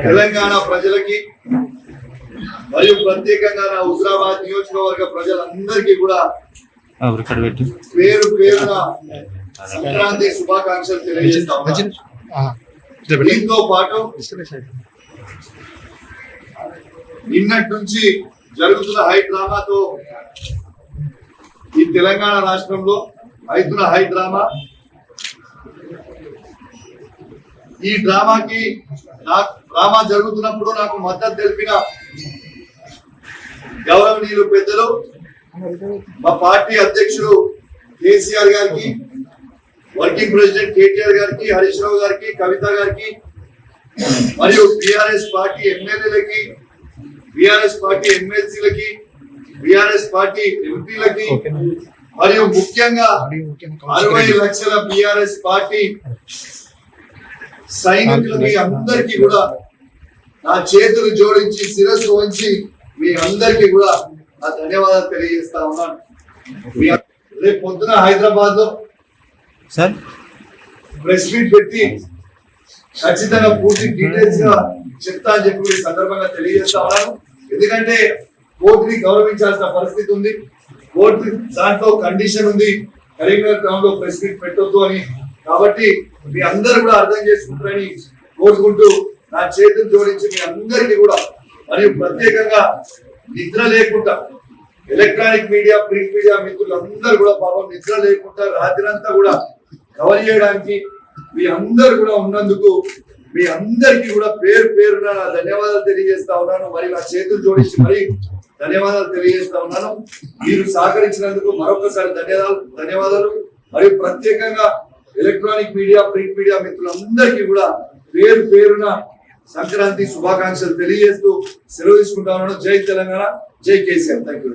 తెలంగాణ ప్రజలకి మరియు ప్రత్యేకంగా నా హుజరాబాద్ నియోజకవర్గ ప్రజలందరికీ కూడా పేరు పేరున సంక్రాంతి శుభాకాంక్షలు తెలియజేస్తాం. దీంతో పాటు నిన్నటి నుంచి జరుగుతున్న హై డ్రామాతో ఈ తెలంగాణ రాష్ట్రంలో అవుతున్న హై డ్రామా, ఈ డ్రామాకి డ్రామా జరుగుతున్నప్పుడు నాకు మద్దతు తెలిపిన గౌరవనీయులు పెద్దలు మా పార్టీ అధ్యక్షుడు కేసీఆర్ గారికి, వర్కింగ్ ప్రెసిడెంట్ కేటీఆర్ గారికి, హరీష్ రావు గారికి, కవిత గారికి మరియు బీఆర్ఎస్ పార్టీ ఎమ్మెల్యేలకి, బీఆర్ఎస్ పార్టీ ఎమ్మెల్సీలకి, బీఆర్ఎస్ పార్టీ ఎంపీలకి మరియు ముఖ్యంగా 60 లక్షల బీఆర్ఎస్ పార్టీ సైనికులకి అందరికీ కూడా నా చేతులు జోడించి శిరస్సు వంచి మీ అందరికీ కూడా నా ధన్యవాదాలు తెలియజేస్తా ఉన్నాను. రేపు పొద్దున హైదరాబాద్ లో ప్రెస్ మీట్ పెట్టి ఖచ్చితంగా పూర్తి డీటెయిల్స్ గా చెప్తా అని చెప్పి ఈ సందర్భంగా తెలియజేస్తా ఉన్నాను. ఎందుకంటే కోర్టుని గౌరవించాల్సిన పరిస్థితి ఉంది. కోర్టు దాంట్లో కండిషన్ ఉంది, కరీంనగర్ టౌన్ లో ప్రెస్ మీట్ పెట్టొద్దు అని. కాబట్టి మీ అందరు కూడా అర్థం చేసుకుంటారని కోరుకుంటూ నా చేతులు జోడించి మీ అందరికీ కూడా మరియు ప్రత్యేకంగా నిద్ర లేకుండా ఎలక్ట్రానిక్ మీడియా, ప్రింట్ మీడియా మిత్రులందరూ కూడా పాపం నిద్ర లేకుండా రాత్రంతా కూడా కవర్ చేయడానికి మీ అందరు కూడా ఉన్నందుకు మీ అందరికీ కూడా పేరు పేరున నా ధన్యవాదాలు తెలియజేస్తా ఉన్నాను. మరి నా చేతులు జోడించి మరి ధన్యవాదాలు తెలియజేస్తా ఉన్నాను. మీరు సహకరించినందుకు మరొకసారి ధన్యవాదాలు. మరియు ప్రత్యేకంగా ఎలక్ట్రానిక్ మీడియా, ప్రింట్ మీడియా మిత్రులందరికీ కూడా పేరు పేరున సంక్రాంతి శుభాకాంక్షలు తెలియజేస్తూ సెలవు తీసుకుంటా ఉన్నాను. జై తెలంగాణ, జై కేసీఆర్. Thank you.